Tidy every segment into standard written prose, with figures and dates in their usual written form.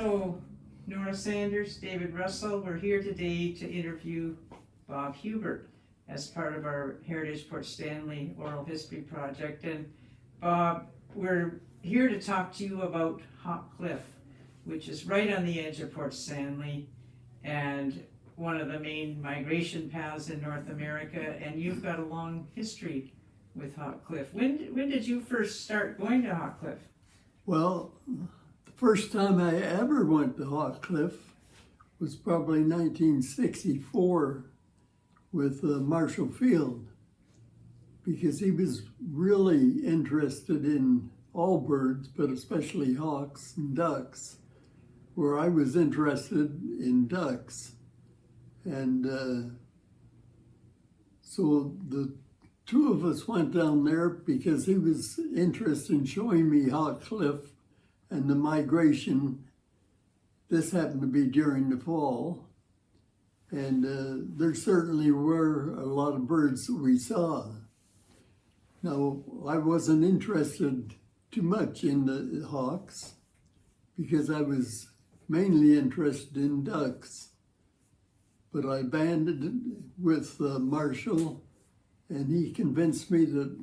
So, Nora Sanders, David Russell, we're here today to interview Bob Hubert as part of our Heritage Port Stanley Oral History Project. And Bob, we're here to talk to you about Hawk Cliff, which is right on the edge of Port Stanley and one of the main migration paths in North America. And you've got a long history with Hawk Cliff. When did you first start going to Hawk Cliff? Well, the first time I ever went to Hawk Cliff was probably 1964 with Marshall Field, because he was really interested in all birds, but especially hawks and ducks, where I was interested in ducks. And so the two of us went down there because he was interested in showing me Hawk Cliff and the migration. This happened to be during the fall. And there certainly were a lot of birds that we saw. Now, I wasn't interested too much in the hawks because I was mainly interested in ducks. But I banded with Marshall, and he convinced me that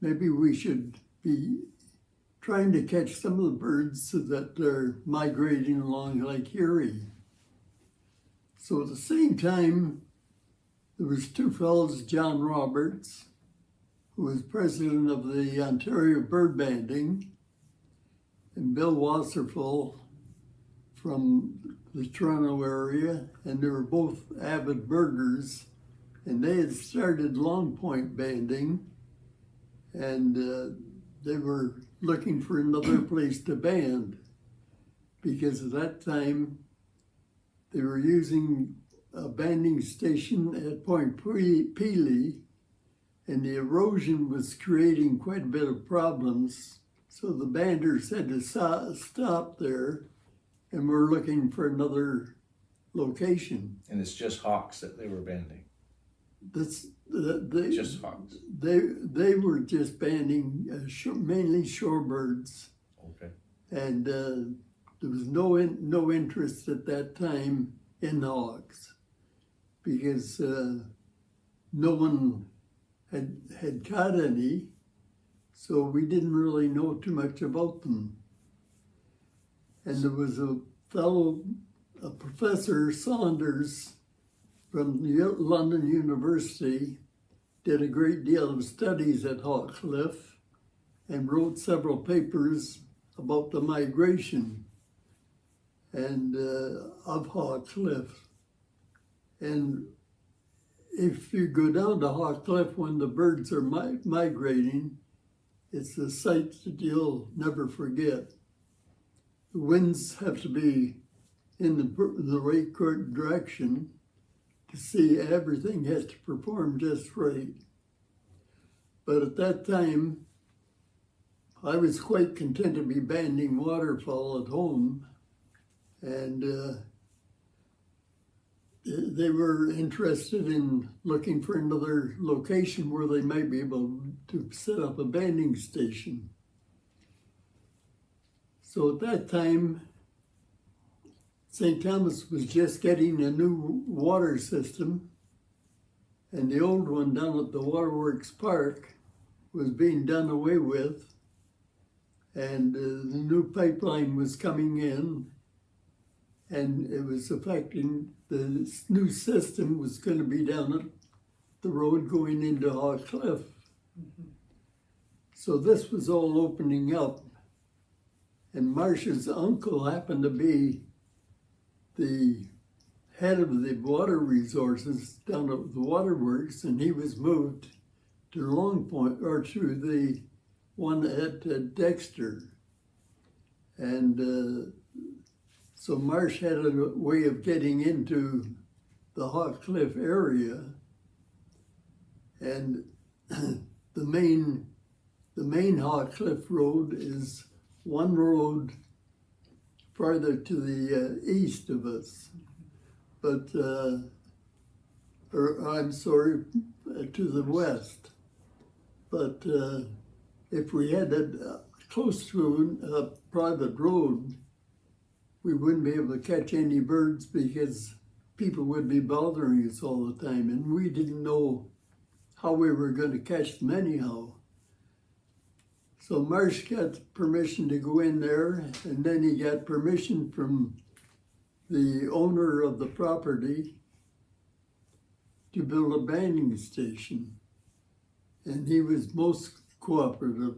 maybe we should be trying to catch some of the birds that are migrating along Lake Erie. So at the same time, there was two fellows, John Roberts, who was president of the Ontario Bird Banding, and Bill Wasserful from the Toronto area, and they were both avid birders, and they had started Long Point banding, and they were looking for another place to band, because at that time they were using a banding station at Point Pelee, and the erosion was creating quite a bit of problems. So the banders had to stop there, and we're looking for another location. And it's just hawks that they were banding. Just hawks. They were just banding mainly shorebirds. Okay. And there was no interest at that time in hawks because no one had caught any, so we didn't really know too much about them. And there was a fellow, a Professor Saunders from London University, did a great deal of studies at Hawk Cliff and wrote several papers about the migration and of Hawk Cliff. And if you go down to Hawk Cliff when the birds are migrating, it's a sight that you'll never forget. The winds have to be in the right direction to see everything has to perform just right. But at that time, I was quite content to be banding waterfowl at home, and they were interested in looking for another location where they might be able to set up a banding station. So at that time, St. Thomas was just getting a new water system, and the old one down at the Waterworks Park was being done away with, and the new pipeline was coming in, and it was affecting, the new system was going to be down at the road going into Hawk Cliff. Mm-hmm. So this was all opening up, and Marcia's uncle happened to be the head of the water resources down at the waterworks, and he was moved to Long Point, or to the one at Dexter. And so Marsh had a way of getting into the Hawk Cliff area, and the main Hawk Cliff Road is one road farther to the east of us, but, I'm sorry, to the west. But if we had it close to a private road, we wouldn't be able to catch any birds because people would be bothering us all the time, and we didn't know how we were going to catch them anyhow. So Marsh got permission to go in there, and then he got permission from the owner of the property to build a banding station. And he was most cooperative.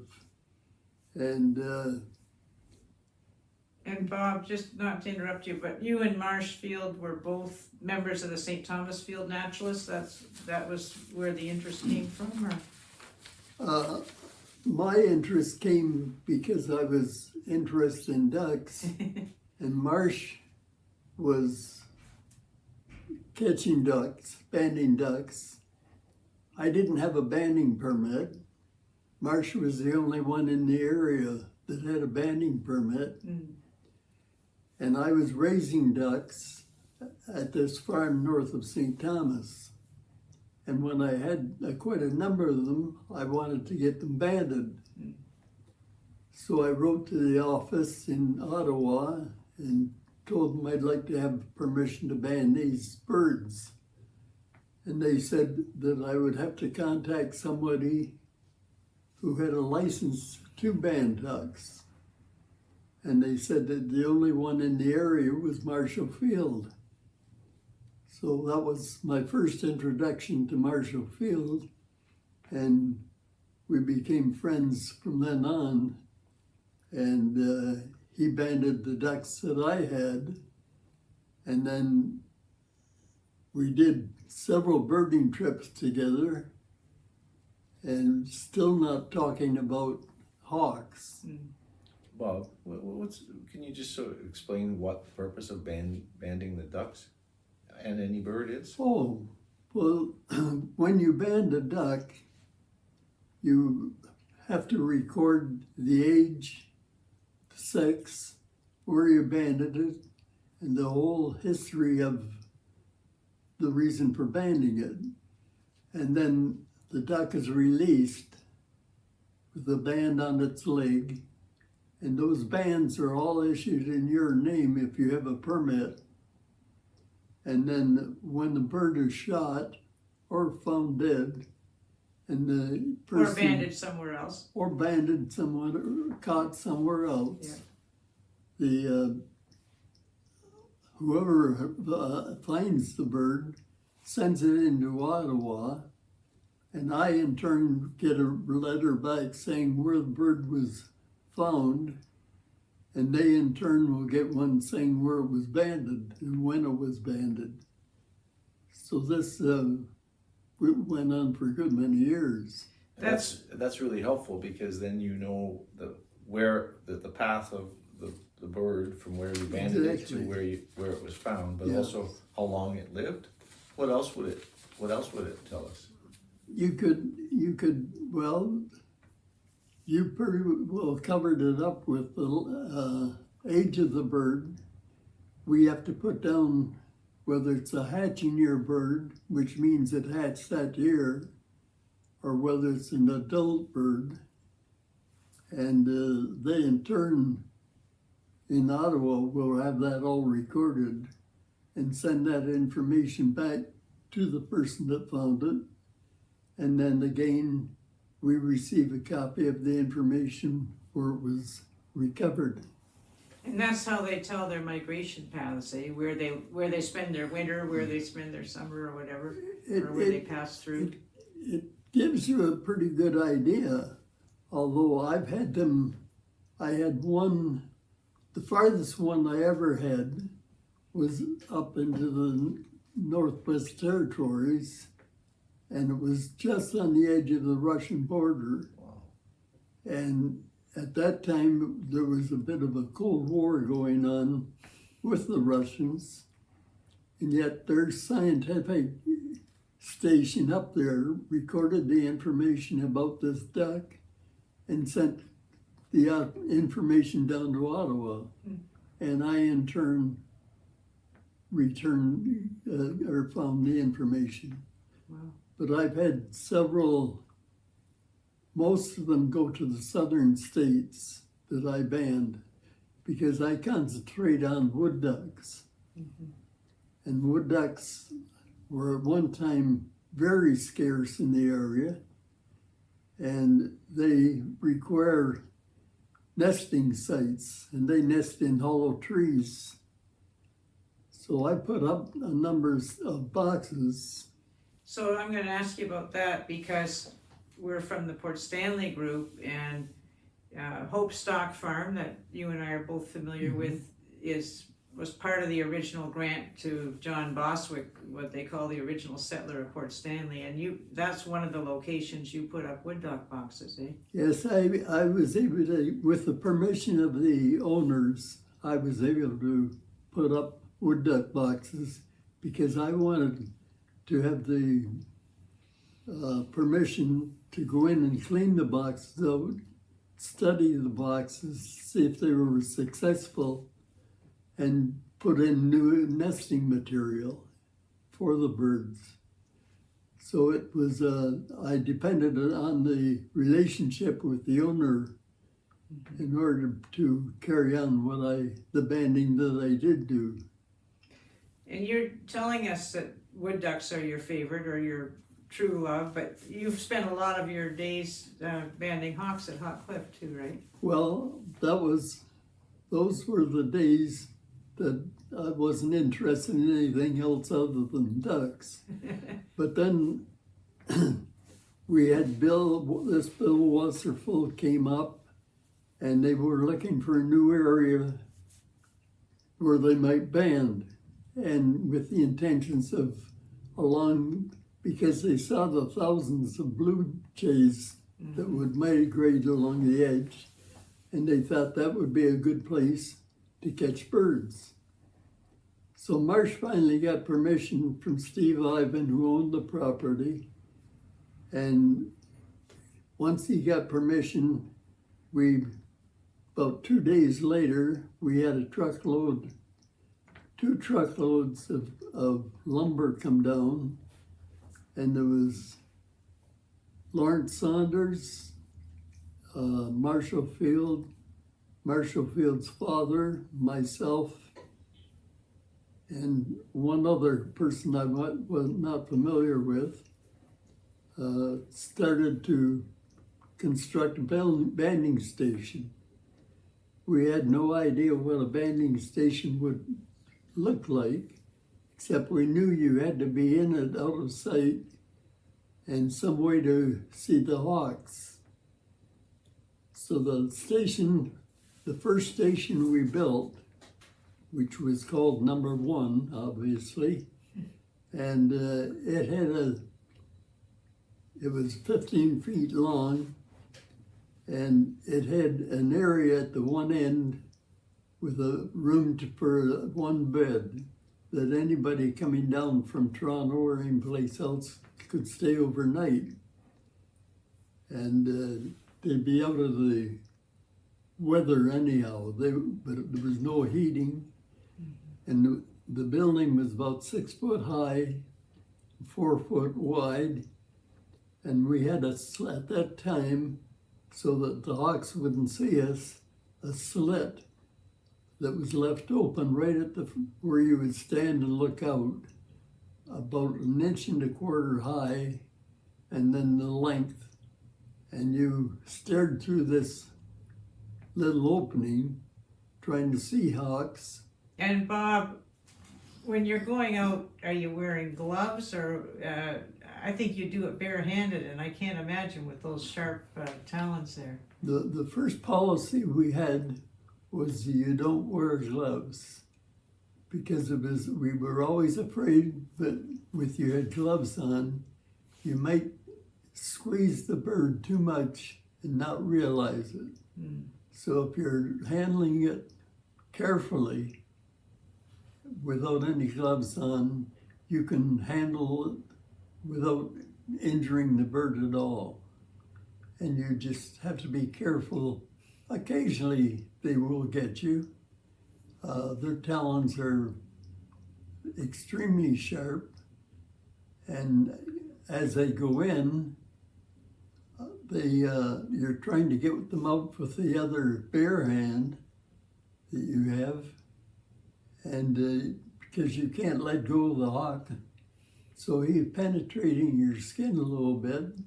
And Bob, just not to interrupt you, but you and Marshfield were both members of the St. Thomas Field Naturalists. That was where the interest came from, or? my interest came because I was interested in ducks, and Marsh was catching ducks, banding ducks. I didn't have a banding permit. Marsh was the only one in the area that had a banding permit. Mm. And I was raising ducks at this farm north of St. Thomas. And when I had quite a number of them, I wanted to get them banded. Mm. So I wrote to the office in Ottawa and told them I'd like to have permission to band these birds. And they said that I would have to contact somebody who had a license to band ducks. And they said that the only one in the area was Marshall Field. So that was my first introduction to Marshall Field, and we became friends from then on. And he banded the ducks that I had, and then we did several birding trips together, and still not talking about hawks. Mm. Bob, can you just sort of explain what the purpose of banding the ducks and any bird is? Oh, well, when you band a duck, you have to record the age, the sex, where you banded it, and the whole history of the reason for banding it. And then the duck is released with a band on its leg, and those bands are all issued in your name if you have a permit. And then when the bird is shot or found dead, and the person... Or banded somewhere else. Or banded somewhere, or caught somewhere else. Yeah. The whoever finds the bird sends it into Ottawa, and I in turn get a letter back saying where the bird was found, and they in turn will get one saying where it was banded and when it was banded. So this went on for a good many years. That's really helpful, because then you know the path of the bird from where you banded it to where it was found, but also how long it lived. What else would it tell us? You could well, you pretty well covered it up with the age of the bird. We have to put down whether it's a hatching year bird, which means it hatched that year, or whether it's an adult bird. And they in turn in Ottawa will have that all recorded and send that information back to the person that found it. And then again, we receive a copy of the information where it was recovered. And that's how they tell their migration paths, eh? Where they spend their winter, where they spend their summer or whatever, or where they pass through. It gives you a pretty good idea. Although I had one, the farthest one I ever had was up into the Northwest Territories, and it was just on the edge of the Russian border. Wow. And at that time, there was a bit of a Cold War going on with the Russians, and yet their scientific station up there recorded the information about this duck and sent the information down to Ottawa. Mm. And I, in turn, returned or found the information. Wow. But I've had several, most of them go to the southern states that I banned. because I concentrate on wood ducks. And wood ducks were at one time very scarce in the area, and they require nesting sites, and they nest in hollow trees. So I put up a number of boxes. So I'm going to ask you about that because we're from the Port Stanley group, and Hope Stock Farm that you and I are both familiar with was part of the original grant to John Boswick, what they call the original settler of Port Stanley, and that's one of the locations you put up wood duck boxes, eh? Yes, I was able to, with the permission of the owners, I was able to put up wood duck boxes because I wanted to have the permission to go in and clean the boxes out, study the boxes, see if they were successful, and put in new nesting material for the birds. So it was, I depended on the relationship with the owner in order to carry on the banding that I did do. And you're telling us that wood ducks are your favorite or your true love, but you've spent a lot of your days banding hawks at Hawk Cliff too, right? Well, those were the days that I wasn't interested in anything else other than ducks. But then we had this Bill Wasserfeld came up, and they were looking for a new area where they might band, and with the intentions of because they saw the thousands of blue jays that would migrate along the edge, and they thought that would be a good place to catch birds. So Marsh finally got permission from Steve Ivan, who owned the property, and once he got permission, about 2 days later, we had two truckloads of lumber come down, and there was Lawrence Saunders, Marshall Field's father, myself, and one other person I was not familiar with, started to construct a banding station. We had no idea what a banding station would look like, except we knew you had to be in it out of sight and some way to see the hawks. So the first station we built, which was called number 1, obviously, and it was 15 feet long, and it had an area at the one end with a room for one bed that anybody coming down from Toronto or any place else could stay overnight. And they'd be out of the weather anyhow, but there was no heating. And the building was about 6 foot high, 4 foot wide. And we had at that time, so that the hawks wouldn't see us, a slit that was left open right at where you would stand and look out, about 1.25 inches high, and then the length. And you stared through this little opening, trying to see hawks. And Bob, when you're going out, are you wearing gloves or I think you do it barehanded, and I can't imagine with those sharp talons there. The first policy we had was you don't wear gloves, because we were always afraid that if you had gloves on, you might squeeze the bird too much and not realize it. So if you're handling it carefully without any gloves on, you can handle it without injuring the bird at all. And you just have to be careful. Occasionally they will get you. Their talons are extremely sharp, and as they go in, you're trying to get them out with the other bare hand, that you have, and because you can't let go of the hawk, so he's penetrating your skin a little bit,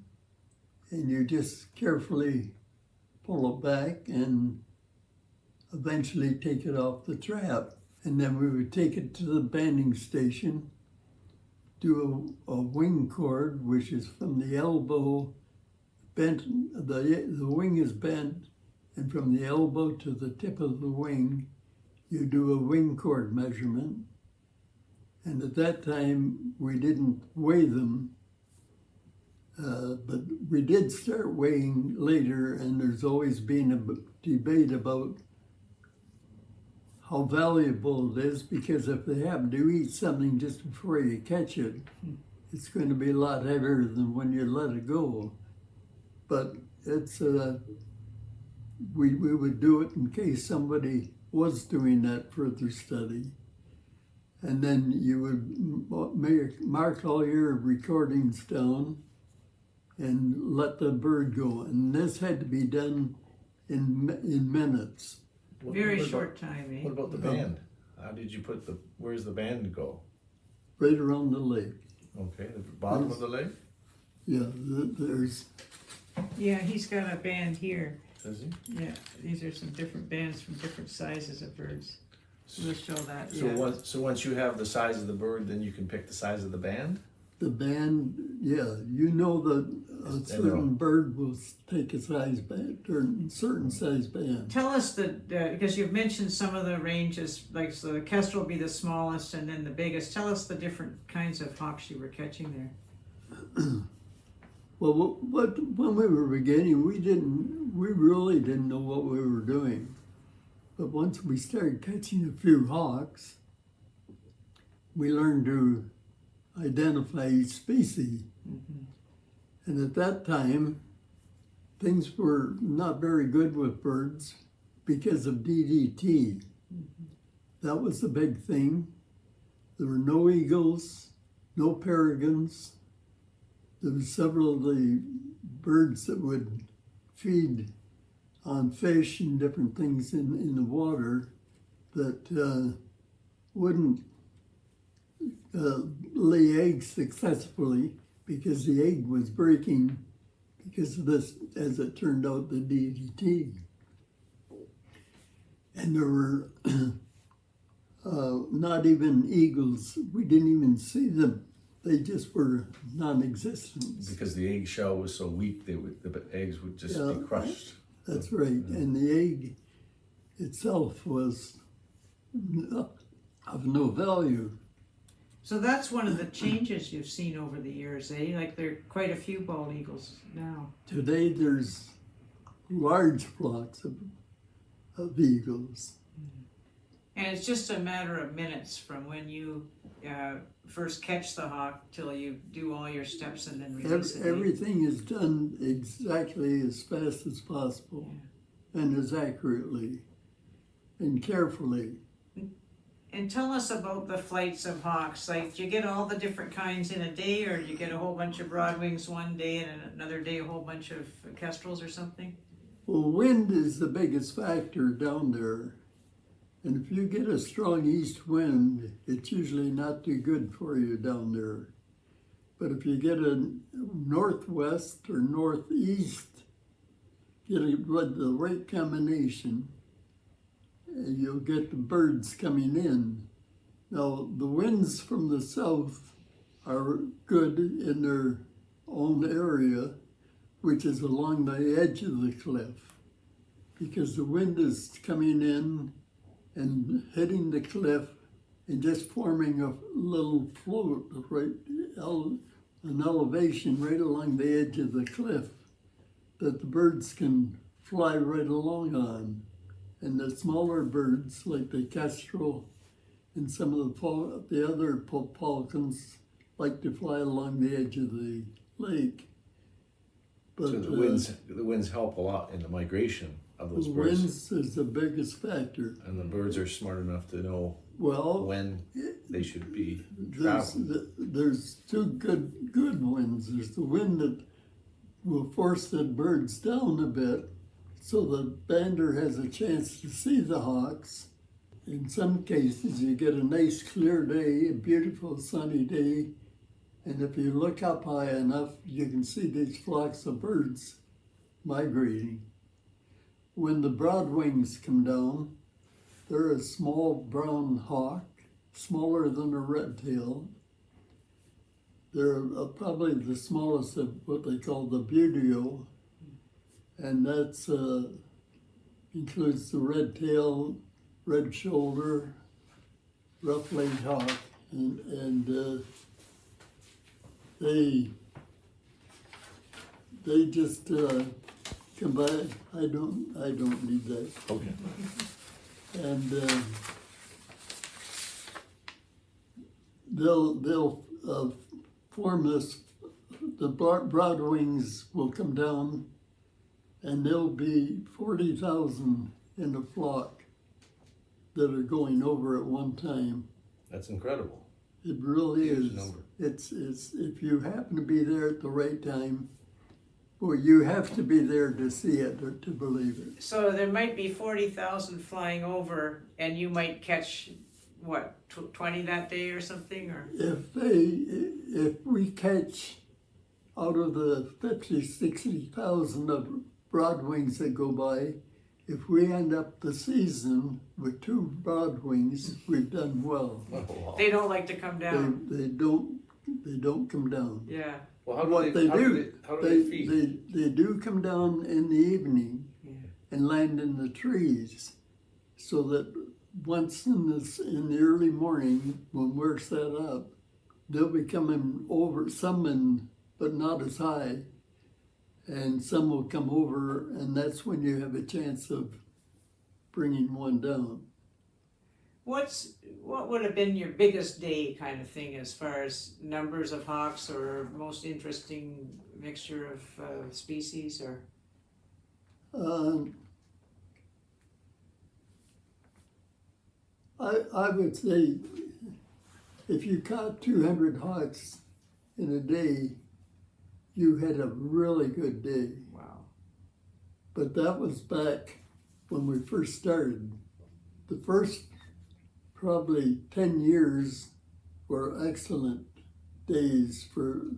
and you just carefully pull it back and eventually take it off the trap. And then we would take it to the banding station, do a wing cord, which is from the elbow bent, the wing is bent, and from the elbow to the tip of the wing, you do a wing cord measurement. And at that time, we didn't weigh them, but we did start weighing later, and there's always been a debate about how valuable it is, because if they happen to eat something just before you catch it, it's going to be a lot heavier than when you let it go. But it's we would do it in case somebody was doing that further study. And then you would mark all your recordings down and let the bird go. And this had to be done in minutes. Very short time, eh? What about the band? How did you put where's the band go? Right around the lake. Okay, the bottom of the lake? Yeah, there's... Yeah, he's got a band here. Does he? Yeah, these are some different bands from different sizes of birds. We'll show that, So yeah. once you have the size of the bird, then you can pick the size of the band? The band, yeah, you know that a certain bird will take a size band, or a certain size band. Tell us because you've mentioned some of the ranges, like so the kestrel will be the smallest and then the biggest. Tell us the different kinds of hawks you were catching there. Well, when we were beginning, we really didn't know what we were doing. But once we started catching a few hawks, we learned to identify each species. Mm-hmm. And at that time, things were not very good with birds because of DDT. Mm-hmm. That was the big thing. There were no eagles, no peregrines. There were several of the birds that would feed on fish and different things in the water that wouldn't lay eggs successfully because the egg was breaking because of this, as it turned out, the DDT. And there were not even eagles. We didn't even see them. They just were non-existent. Because the egg shell was so weak, the eggs would just be crushed. That's right. And the egg itself was of no value. So that's one of the changes you've seen over the years, eh? Like there are quite a few bald eagles now. Today there's large flocks of eagles. And it's just a matter of minutes from when you first catch the hawk till you do all your steps and then release it. Everything is done exactly as fast as possible, and as accurately and carefully. And tell us about the flights of hawks. Like, do you get all the different kinds in a day, or do you get a whole bunch of broadwings one day and another day a whole bunch of kestrels or something? Well, wind is the biggest factor down there. And if you get a strong east wind, it's usually not too good for you down there. But if you get a northwest or northeast, get the right combination, you'll get the birds coming in. Now, the winds from the south are good in their own area, which is along the edge of the cliff, because the wind is coming in and hitting the cliff and just forming a little float, right, an elevation right along the edge of the cliff that the birds can fly right along on. And the smaller birds, like the kestrel and some of the other falcons, like to fly along the edge of the lake. But so the winds help a lot in the migration of those the birds. winds is the biggest factor. And the birds are smart enough to know Well, when they should be there's, traveling. there's two good winds. There's the wind that will force the birds down a bit so the bander has a chance to see the hawks, in some cases you get a nice clear day, a beautiful sunny day, and if you look up high enough, you can see these flocks of birds migrating. When the broadwings come down, they're a small brown hawk, smaller than a red tail. They're probably the smallest of what they call the buteo, and that's includes the red tail, red shoulder, rough-legged hawk, and they just come by. I don't need that. Okay. And they'll form this. The broadwings will come down, and there'll be 40,000 in a flock that are going over at one time. That's incredible. It really Huge is. number. It's if you happen to be there at the right time, well, you have to be there to see it or to believe it. So there might be 40,000 flying over, and you might catch, what, 20 that day or something, or? If we catch out of the 50, 60,000 of broadwings that go by, if we end up the season with 2 broadwings, we've done well. Oh, wow. They don't like to come down. They don't come down. Yeah. Well, how do What they, they do, how do they feed? they do come down in the evening Yeah. and land in the trees, so that once in the early morning when we're set up, they'll be coming over, but not as high, and some will come over, and that's when you have a chance of bringing one down. What would have been your biggest day kind of thing as far as numbers of hawks or most interesting mixture of species, or? I would say if you caught 200 hawks in a day, you had a really good day. Wow. But that was back when we first started. The first probably 10 years were excellent days for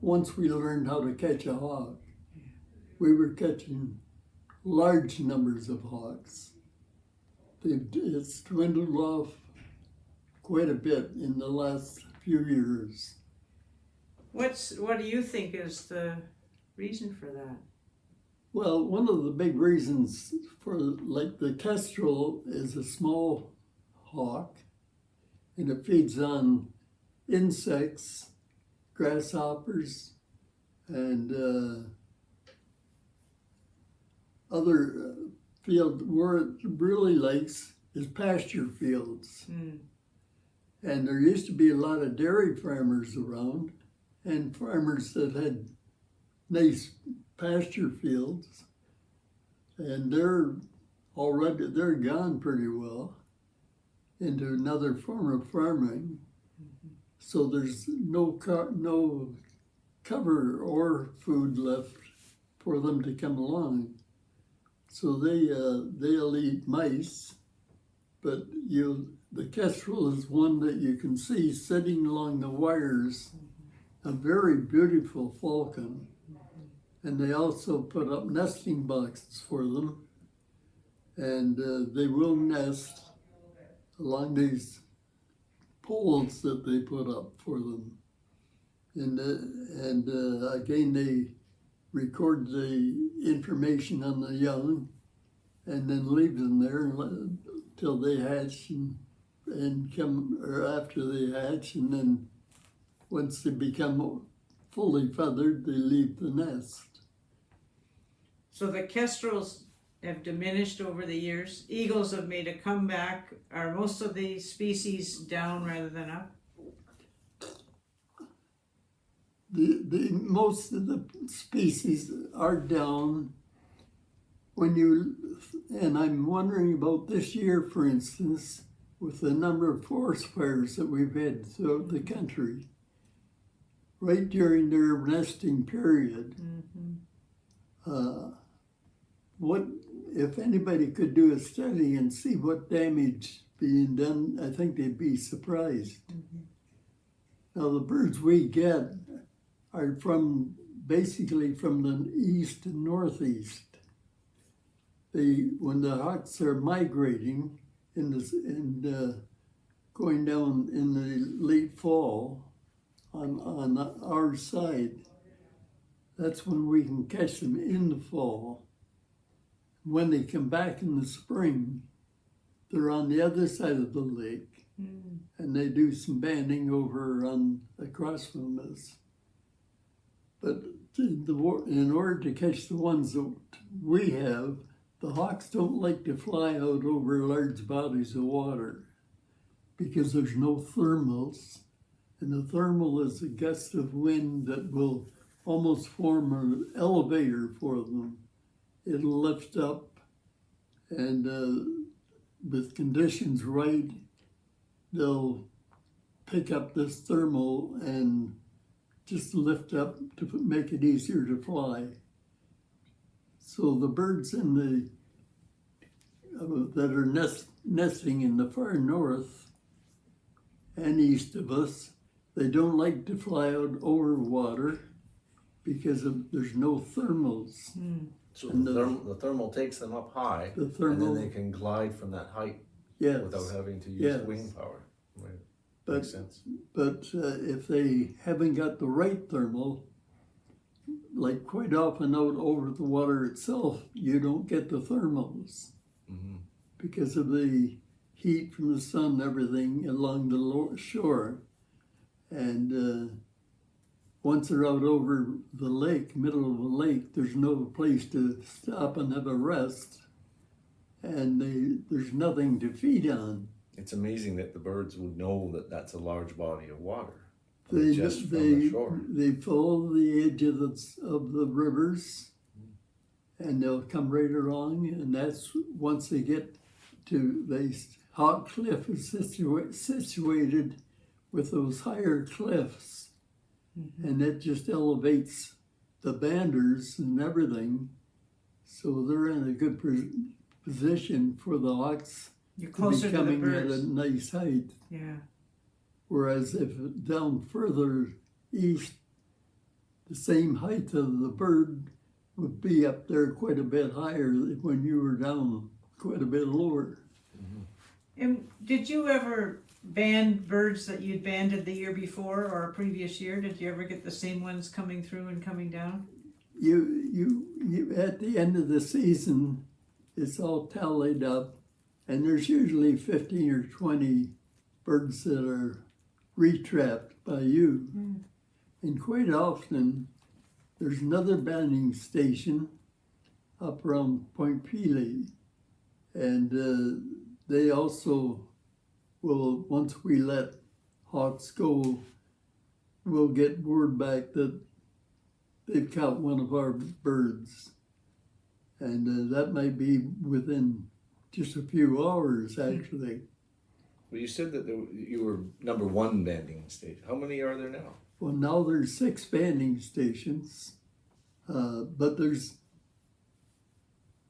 once we learned how to catch a hawk. We were catching large numbers of hawks. It's dwindled off quite a bit in the last few years. What do you think is the reason for that? Well, one of the big reasons for, like, the kestrel is a small hawk, and it feeds on insects, grasshoppers, and other field. Where it really likes is pasture fields. Mm. And there used to be a lot of dairy farmers around, and farmers that had nice pasture fields, and they're gone pretty well into another form of farming. Mm-hmm. So there's no cover or food left for them to come along. So they'll eat mice, but the kestrel is one that you can see sitting along the wires, a very beautiful falcon. And they also put up nesting boxes for them, and they will nest along these poles that they put up for them. And again, they record the information on the young, and then leave them there till they hatch and come, or after they hatch, and then once they become fully feathered, they leave the nest. So the kestrels have diminished over the years. Eagles have made a comeback. Are most of the species down rather than up? The most of the species are down. And I'm wondering about this year, for instance, with the number of forest fires that we've had throughout the country, right during their nesting period. What if anybody could do a study and see what damage being done, I think they'd be surprised. Now, the birds we get are basically from the east and northeast. When the hawks are migrating going down in the late fall on our side, that's when we can catch them in the fall. When they come back in the spring, they're on the other side of the lake, and they do some banding over across from us. But in order to catch the ones that we have, the hawks don't like to fly out over large bodies of water because there's no thermals. And the thermal is a gust of wind that will almost form an elevator for them. It'll lift up, and with conditions right, they'll pick up this thermal and just lift up to make it easier to fly. So the birds that are nesting in the far north and east of us, they don't like to fly out over water because there's no thermals. So the thermal takes them up high, and then they can glide from that height without having to use wing power. Right. Makes sense. But if they haven't got the right thermal, like quite often out over the water itself, you don't get the thermals because of the heat from the sun and everything along the shore. And once they're out over the lake, middle of the lake, there's no place to stop and have a rest, and there's nothing to feed on. It's amazing that the birds would know that that's a large body of water. They just from the shore. They follow the edge of the rivers, and they'll come right along. And that's once they get to Hawk Cliff is situated with those higher cliffs, and it just elevates the banders and everything. So they're in a good position for the hawks. You're closer to the coming birds. at a nice height. Yeah. Whereas if down further east, the same height of the bird would be up there quite a bit higher when you were down quite a bit lower. And did you ever band birds that you'd banded the year before or a previous year? Did you ever get the same ones coming through and coming down? You at the end of the season, it's all tallied up, and there's usually 15 or 20 birds that are retrapped by you. And quite often, there's another banding station up around Point Pelee, and they also will, once we let hawks go, we'll get word back that they've caught one of our birds. And that might be within just a few hours, actually. Well, you said that you were number one banding station. How many are there now? Well, now there's 6 banding stations, but there's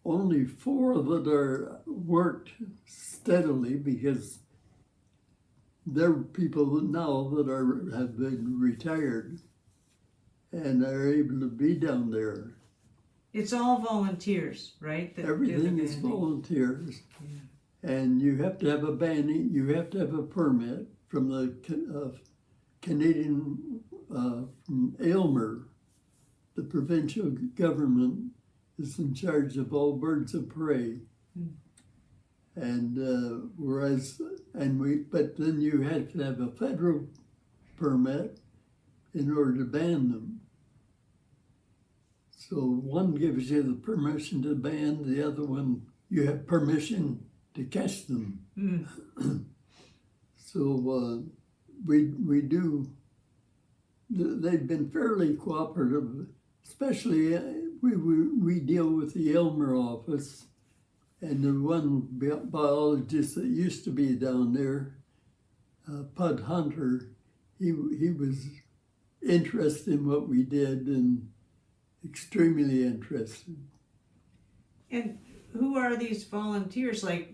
only 4 that are worked steadily because there are people now that have been retired and are able to be down there. It's all volunteers, right? Everything is volunteers. Yeah. And you have to have a banding, you have to have a permit from the Canadian, from Aylmer. The provincial government is in charge of all birds of prey. And but then you have to have a federal permit in order to ban them. So one gives you the permission to ban, the other one you have permission to catch them. So we do. They've been fairly cooperative, especially we deal with the Aylmer office, and the one biologist that used to be down there, Pud Hunter, he was interested in what we did and extremely interested. And who are these volunteers? Like,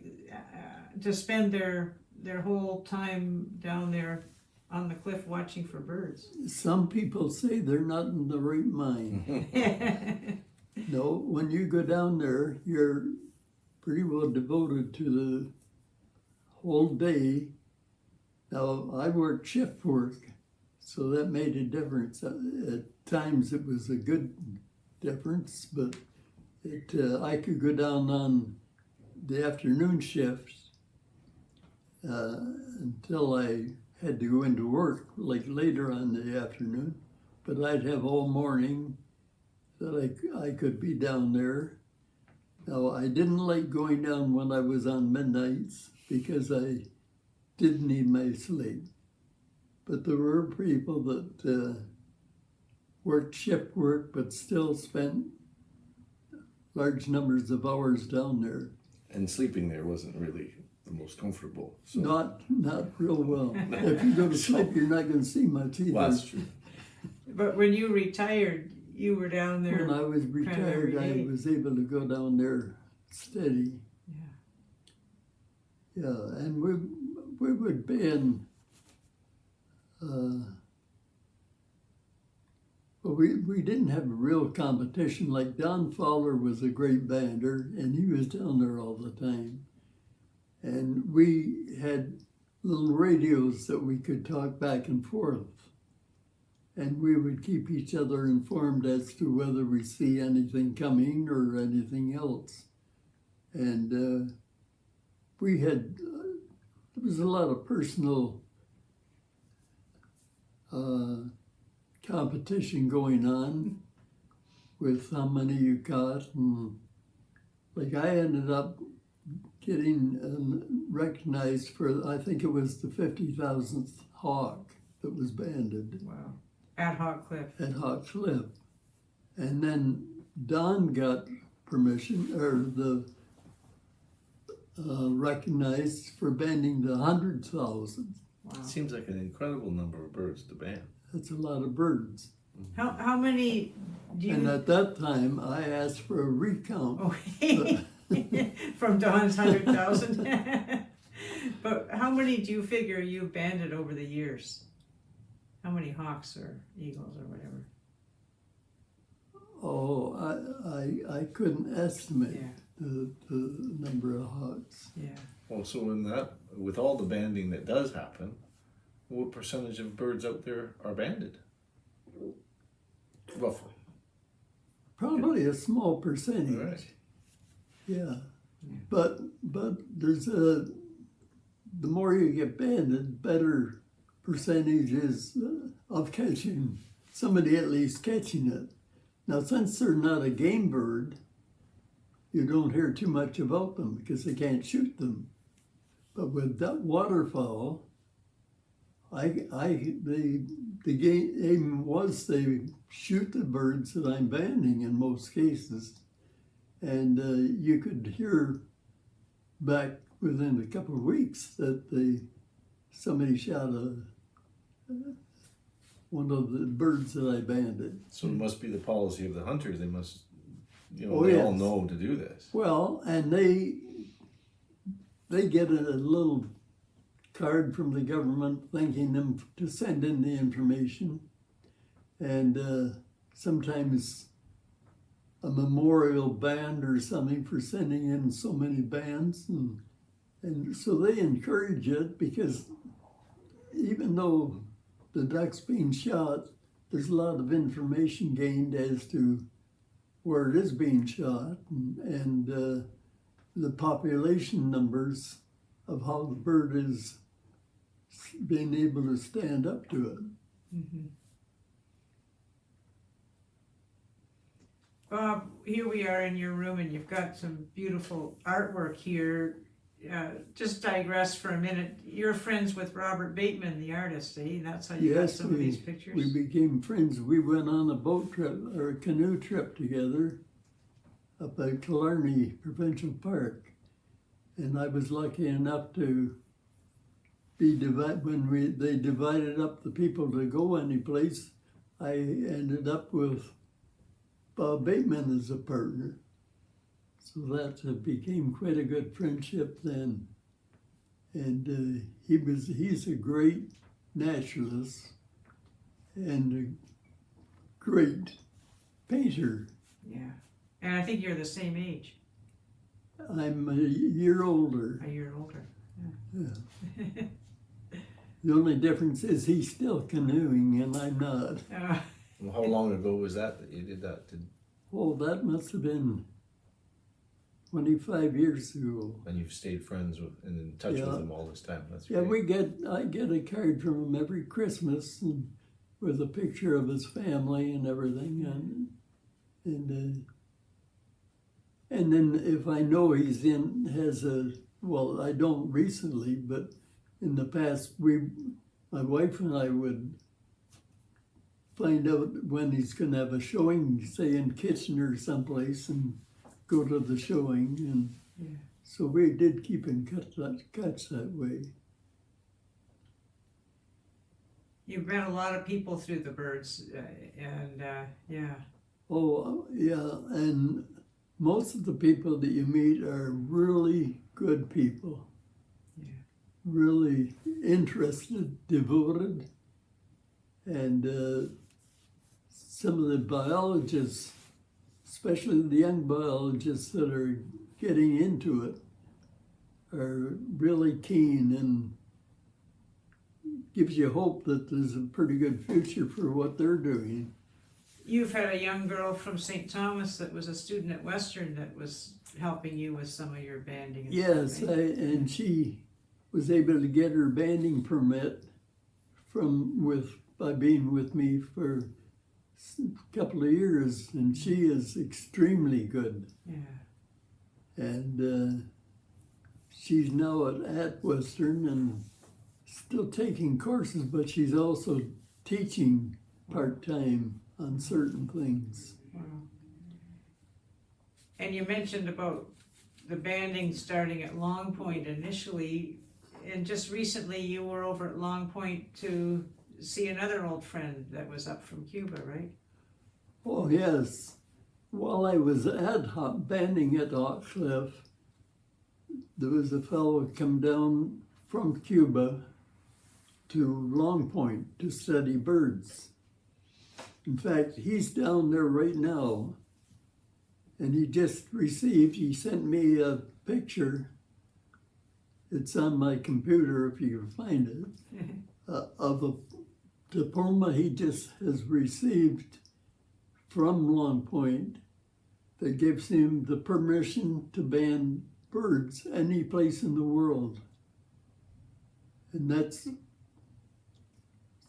to spend their whole time down there on the cliff watching for birds. Some people say they're not in the right mind. No, when you go down there, you're pretty well devoted to the whole day. Now, I worked shift work, so that made a difference. At times it was a good difference, but I could go down on the afternoon shifts until I had to go into work, like later on in the afternoon. But I'd have all morning that I could be down there. Now, I didn't like going down when I was on midnights because I did need my sleep. But there were people that worked shift work but still spent large numbers of hours down there. And sleeping there wasn't really the most comfortable. So. Not real well. If you go to sleep, you're not going to see much either. Well, that's true. But when you retired, you were down there. When I was retired, I was able to go down there steady. Yeah, and we would band. But we didn't have a real competition. Like Don Fowler was a great bander, and he was down there all the time. And we had little radios that we could talk back and forth. And we would keep each other informed as to whether we see anything coming or anything else. And we had, there was a lot of personal competition going on with how many you caught. And like I ended up getting recognized for, I think it was the 50,000th hawk that was banded. Wow. At Hawk Cliff. At Hawk Cliff. And then Don got permission, or recognized for banding the 100,000th. Wow. It seems like an incredible number of birds to band. That's a lot of birds. How many do you... And at that time, I asked for a recount. Okay. From Don's 100,000. But how many do you figure you've banded over the years? How many hawks or eagles or whatever? Oh, I couldn't estimate the number of hawks. Yeah. Well, so in that, with all the banding that does happen, what percentage of birds out there are banded? Roughly. Probably a small percentage. All right. Yeah. But there's the more you get banded, better percentages of catching, somebody at least catching it. Now, since they're not a game bird, you don't hear too much about them because they can't shoot them. But with that waterfowl, the game was they shoot the birds that I'm banding in most cases, and you could hear back within a couple of weeks that somebody shot one of the birds that I banded. So it must be the policy of the hunters. They must, they yes. all know to do this. Well, and they get a little card from the government thanking them to send in the information, and sometimes a memorial band or something for sending in so many bands, and so they encourage it because even though the duck's being shot, there's a lot of information gained as to where it is being shot and the population numbers of how the bird is being able to stand up to it. Mm-hmm. Bob, here we are in your room and you've got some beautiful artwork here. Just digress for a minute. You're friends with Robert Bateman, the artist, eh? That's how you got some of these pictures? We became friends. We went on a boat trip or a canoe trip together up at Killarney Provincial Park. And I was lucky enough to be when they divided up the people to go any place. I ended up with Bob Bateman as a partner. So that became quite a good friendship then. And he's a great naturalist and a great painter. Yeah. And I think you're the same age. I'm a year older. A year older. Yeah. The only difference is he's still canoeing and I'm not. Well, how long ago was that you did that? Oh, that must have been 25 years ago. And you've stayed friends with and in touch with him all this time. That's Yeah, great. I get a card from him every Christmas and with a picture of his family and everything, and then if I know he's well, I don't recently, but in the past my wife and I would find out when he's going to have a showing, say in Kitchener someplace, and go to the showing, and so we did keep in touch that way. You've met a lot of people through the birds, and yeah. Oh, yeah, and most of the people that you meet are really good people. Yeah. Really interested, devoted, and some of the biologists, especially the young biologists that are getting into it, are really keen and gives you hope that there's a pretty good future for what they're doing. You've had a young girl from St. Thomas that was a student at Western that was helping you with some of your banding. And Yes, stuff, right? and she was able to get her banding permit by being with me for a couple of years, and she is extremely good. Yeah. And she's now at Western and still taking courses, but she's also teaching part-time on certain things. Wow. And you mentioned about the banding starting at Long Point initially, and just recently you were over at Long Point to see another old friend that was up from Cuba, right? Oh, yes. While I was banding at Hawk Cliff, there was a fellow who come down from Cuba to Long Point to study birds. In fact, he's down there right now, and he sent me a picture, it's on my computer if you can find it, of a diploma he just has received from Long Point that gives him the permission to band birds any place in the world. And that's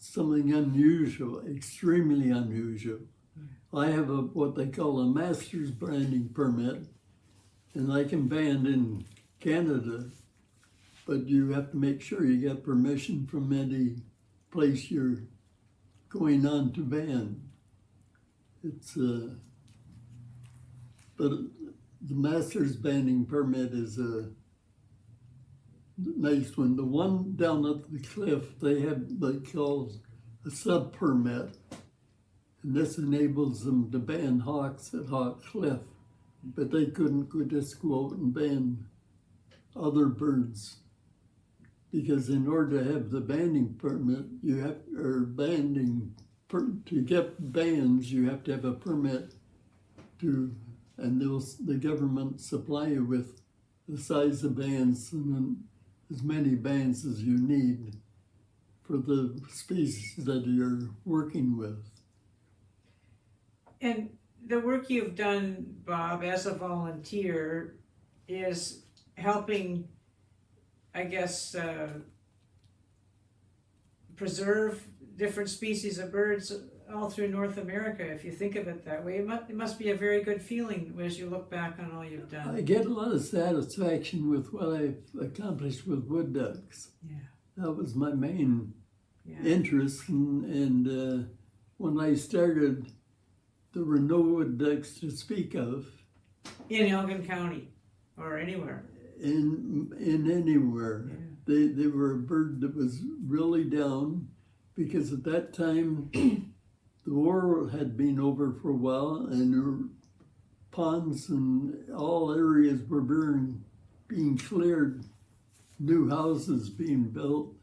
something unusual, extremely unusual. I have what they call a master's branding permit, and I can band in Canada, but you have to make sure you get permission from any place you're going on to band. But the master's banding permit is a nice one. The one down at the cliff, they call a sub-permit, and this enables them to band hawks at Hawk Cliff, but they couldn't just go out and band other birds, because in order to have the banding permit, to get bands, you have to have a permit and the government supply you with the size of bands and then as many bands as you need for the species that you're working with. And the work you've done, Bob, as a volunteer is helping, I guess, preserve different species of birds all through North America, if you think of it that way. It must be a very good feeling as you look back on all you've done. I get a lot of satisfaction with what I've accomplished with wood ducks. Yeah. That was my main interest, and when I started, there were no wood ducks to speak of. In Elgin County, or anywhere. In anywhere. Yeah. They were a bird that was really down, because at that time, the war had been over for a while, and there were ponds and all areas were being cleared new houses being built,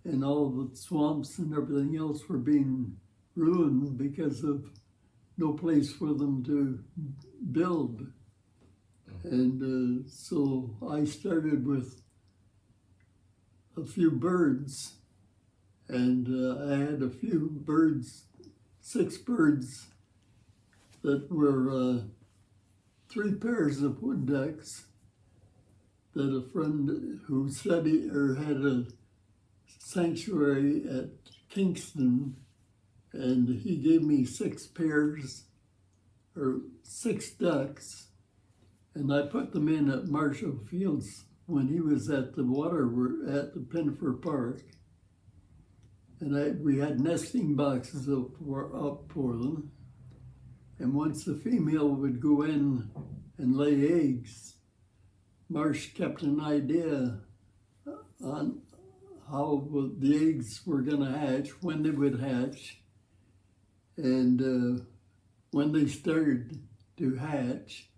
and all the swamps and everything else were being ruined because of no place for them to build. And so I started with a few birds, and I had a few birds, 6 birds that were 3 pairs of wood ducks that a friend who studied or had a sanctuary at Kingston, and he gave me 6 pairs or 6 ducks, and I put them in at Marshall Fields when he was at the at the Pinfer Park. And we had nesting boxes up for them. And once the female would go in and lay eggs, Marsh kept an idea on how the eggs were going to hatch, when they would hatch. And when they started to hatch,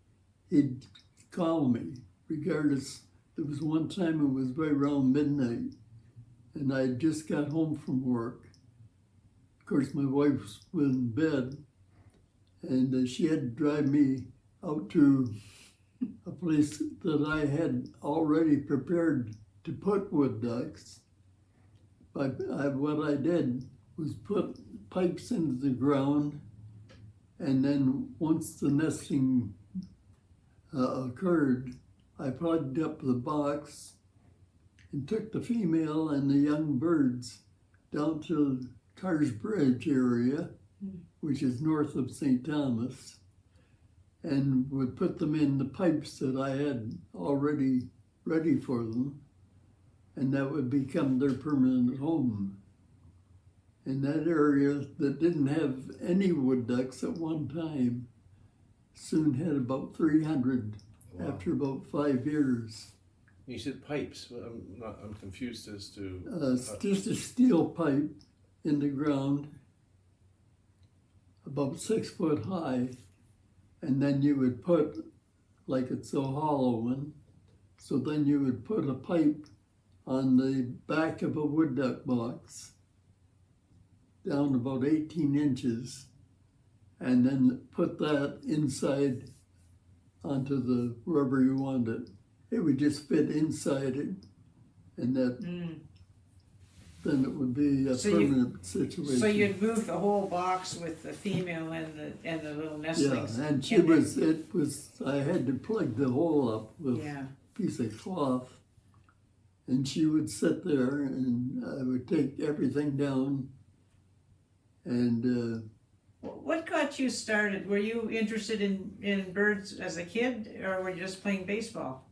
he'd call me, regardless. There was one time it was right around midnight, and I just got home from work. Of course, my wife was in bed, and she had to drive me out to a place that I had already prepared to put wood ducks. But what I did was put pipes into the ground, and then once the nesting occurred, I plugged up the box and took the female and the young birds down to Carr's Bridge area, which is north of St. Thomas, and would put them in the pipes that I had already ready for them, and that would become their permanent home. And that area that didn't have any wood ducks at one time soon had about 300. Wow. After about 5 years. You said pipes. I'm confused as to. It's just a steel pipe in the ground, about 6 foot high, and then you would put, like it's a hollow one, so then you would put a pipe on the back of a wood duck box, down about 18 inches, and then put that inside onto the wherever you want it. It would just fit inside it, and that then it would be a permanent situation. So you'd move the whole box with the female and the little nestlings. Yeah, and I had to plug the hole up with a piece of cloth, and she would sit there, and I would take everything down, and what got you started? Were you interested in birds as a kid, or were you just playing baseball?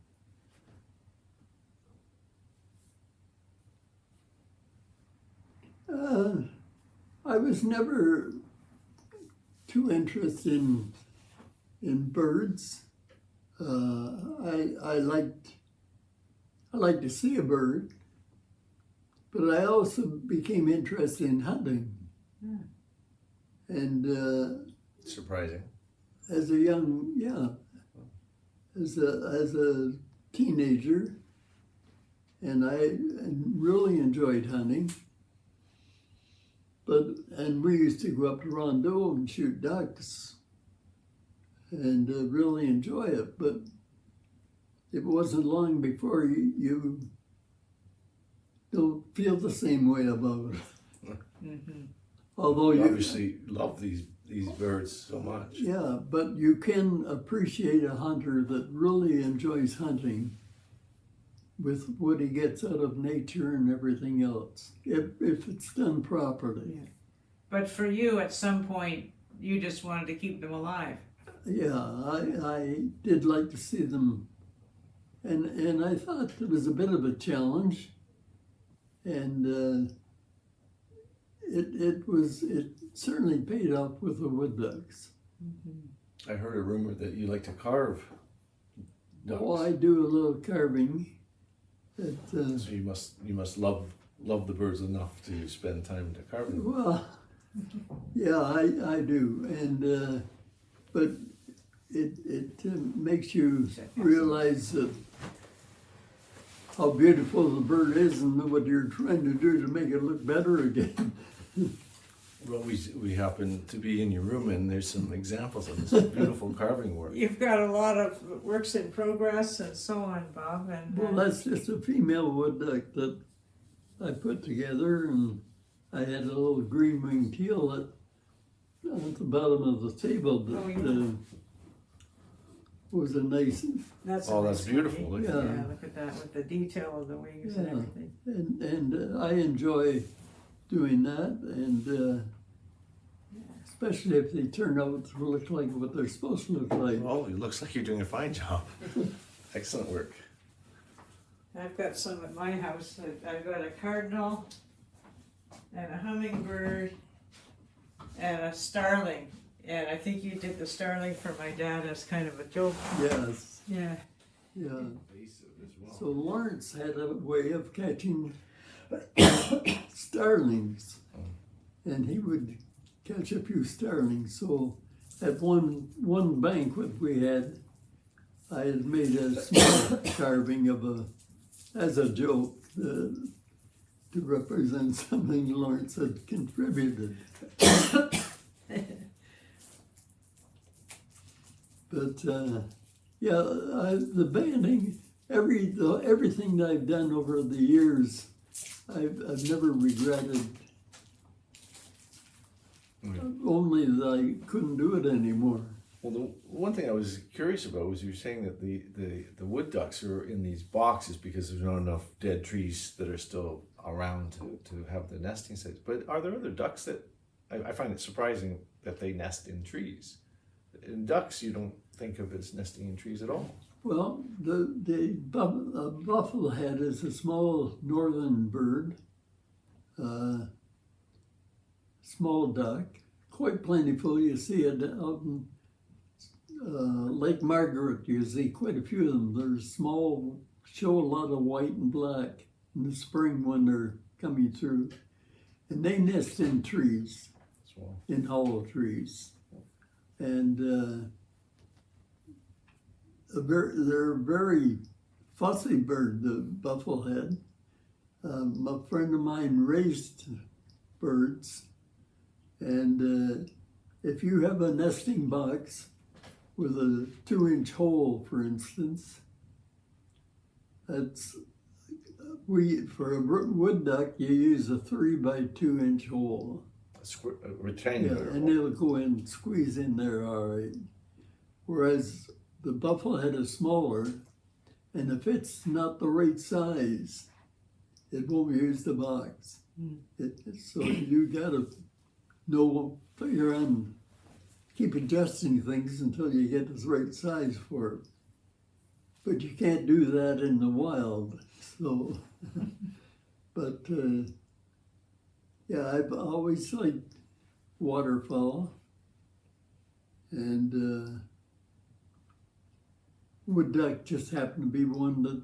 I was never too interested in birds. I liked to see a bird, but I also became interested in hunting. And surprising. As a teenager, and I really enjoyed hunting. And we used to go up to Rondeau and shoot ducks, and really enjoy it. But it wasn't long before you don't feel the same way about it. Mm-hmm. Although you obviously love these birds so much. Yeah, but you can appreciate a hunter that really enjoys hunting with what he gets out of nature and everything else, if it's done properly. Yeah. But for you, at some point, you just wanted to keep them alive. Yeah, I did like to see them, and I thought it was a bit of a challenge, and it certainly paid off with the wood ducks. Mm-hmm. I heard a rumor that you like to carve ducks. Oh, I do a little carving. So you must love the birds enough to spend time to carve them. Well, yeah, I do, and but it makes you realize that how beautiful the bird is and what you're trying to do to make it look better again. Well, we happen to be in your room, and there's some examples of this beautiful carving work. You've got a lot of works in progress and so on, Bob, and Well, that's just a female wood duck that I put together, and I had a little green-winged teal at the bottom of the table that was a nice, that's Oh, that's beautiful. Look Look at at that. Yeah, look at that with the detail of the wings and Yeah. everything. and I enjoy doing that, and especially if they turn out to look like what they're supposed to look like. Oh, it looks like you're doing a fine job. Excellent work. I've got some at my house. I've got a cardinal and a hummingbird and a starling. And I think you did the starling for my dad as kind of a joke. Yes, Yeah. yeah. So Lawrence had a way of catching starlings, and he would catch a few starlings. So at one banquet we had, I had made a small carving of as a joke to represent something Lawrence had contributed. But the banding, everything that I've done over the years, I've never regretted. Only that I couldn't do it anymore. Well, the one thing I was curious about was you were saying that the wood ducks are in these boxes because there's not enough dead trees that are still around to have the nesting sites. But are there other ducks that, I find it surprising that they nest in trees. In ducks, you don't think of as nesting in trees at all. Well, the bufflehead is a small northern bird, small duck, quite plentiful. You see it out in Lake Margaret. You see quite a few of them. They're small, show a lot of white and black in the spring when they're coming through. And they nest in trees, in hollow trees. And they're a very fussy bird, the bufflehead. A friend of mine raised birds, and if you have a nesting box with a 2-inch hole, for instance, that's for a wood duck you use a 3 by 2-inch hole. A rectangular. Yeah, and it'll go in and squeeze in there all right. Whereas the bufflehead is smaller, and if it's not the right size, it won't use the box. So you gotta figure on, keep adjusting things until you get the right size for it. But you can't do that in the wild, so. But yeah, I've always liked waterfowl, and wood duck just happened to be one that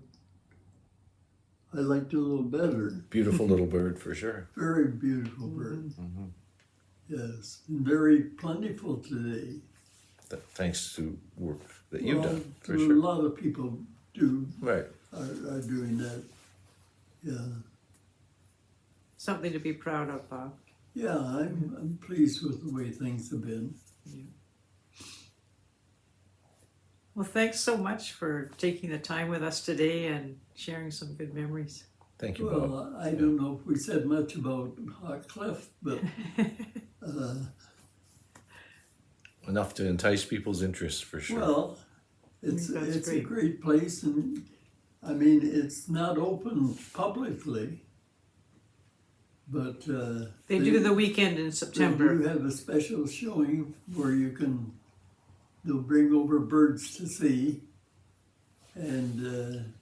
I liked a little better. Beautiful little bird for sure. Very beautiful bird. Mm-hmm. Yes, and very plentiful today. Thanks to work that you've done, for A sure. lot of people Right. are doing that. Yeah, Something to be proud of, Bob. yeah, I'm pleased with the way things have been. Well, thanks so much for taking the time with us today and sharing some good memories. Thank you, Bob. Well, I don't know if we said much about Hot Cliff, but Enough to entice people's interest, for sure. well, That's it's a great. great place, and I mean, it's not open publicly, but They do the weekend in September. They do have a special showing where they'll bring over birds to see, and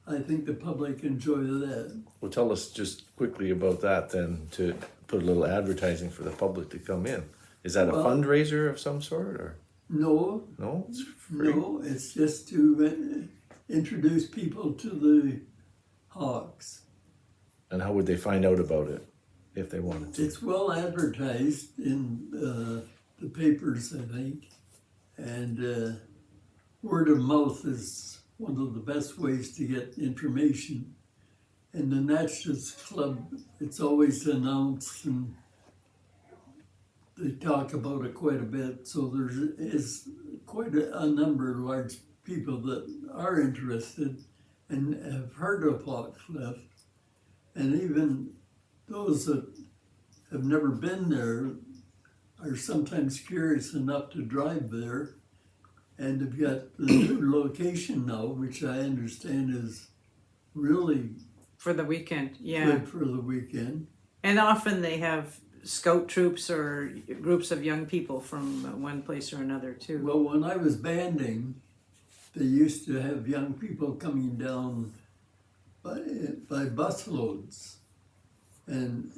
I think the public enjoy that. Well, tell us just quickly about that then, to put a little advertising for the public to come in. Is that a Well, fundraiser of some sort, or No, no? It's free. no, it's just to introduce people to the hawks. And how would they find out about it if they wanted to? It's well advertised in the papers, I think, and word of mouth is one of the best ways to get information. And the Naturalist Club, it's always announced and they talk about it quite a bit. So there is quite a number of large people that are interested and have heard of Hawk Cliff. And even those that have never been there are sometimes curious enough to drive there. And they've got the new location now, which I understand is really For the weekend, yeah. good for the weekend. And often they have scout troops or groups of young people from one place or another too. Well, when I was banding, they used to have young people coming down by busloads. And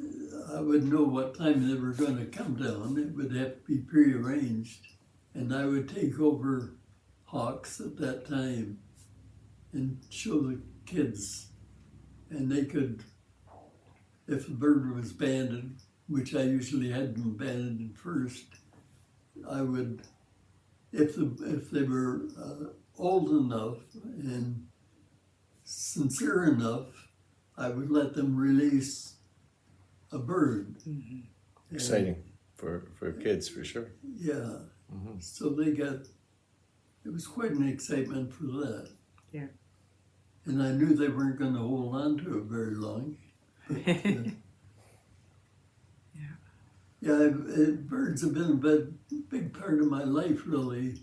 I would know what time they were going to come down. It would have to be prearranged. And I would take over hawks at that time and show the kids. And they could, if the bird was banded, which I usually had them banded first, I would, if they were old enough and sincere enough, I would let them release a bird. Mm-hmm. Exciting for kids, for sure. Yeah. Mm-hmm. So they got, it was quite an excitement for that. Yeah. And I knew they weren't going to hold on to it very long. But, yeah, birds have been a big part of my life, really,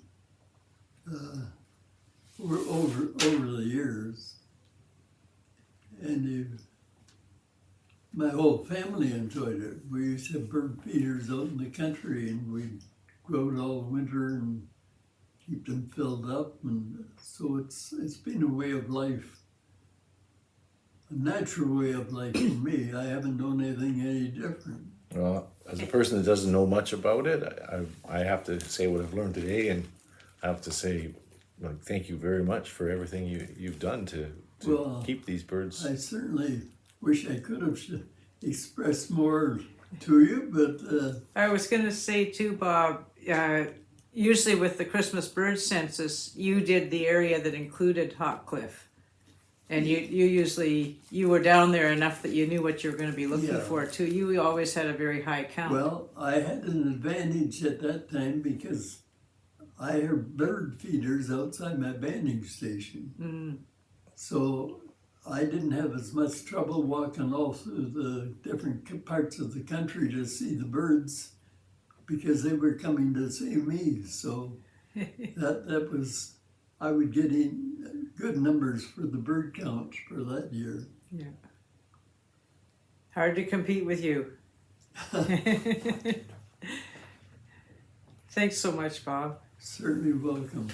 over the years. And my whole family enjoyed it. We used to have bird feeders out in the country, and we'd go out all winter and keep them filled up. And so it's been a way of life, a natural way of life for me. I haven't known anything any different. Well, as a person that doesn't know much about it, I have to say what I've learned today, and I have to say, like, thank you very much for everything you've done to keep these birds. I certainly wish I could have expressed more to you, but I was going to say too, Bob, usually with the Christmas bird census, you did the area that included Hawk Cliff. And you were down there enough that you knew what you were going to be looking for too. You always had a very high count. Well, I had an advantage at that time because I had bird feeders outside my banding station. Mm. So I didn't have as much trouble walking all through the different parts of the country to see the birds because they were coming to see me. So that was, I would get in good numbers for the bird count for that year. Yeah. Hard to compete with you. Thanks so much, Bob. Certainly welcome.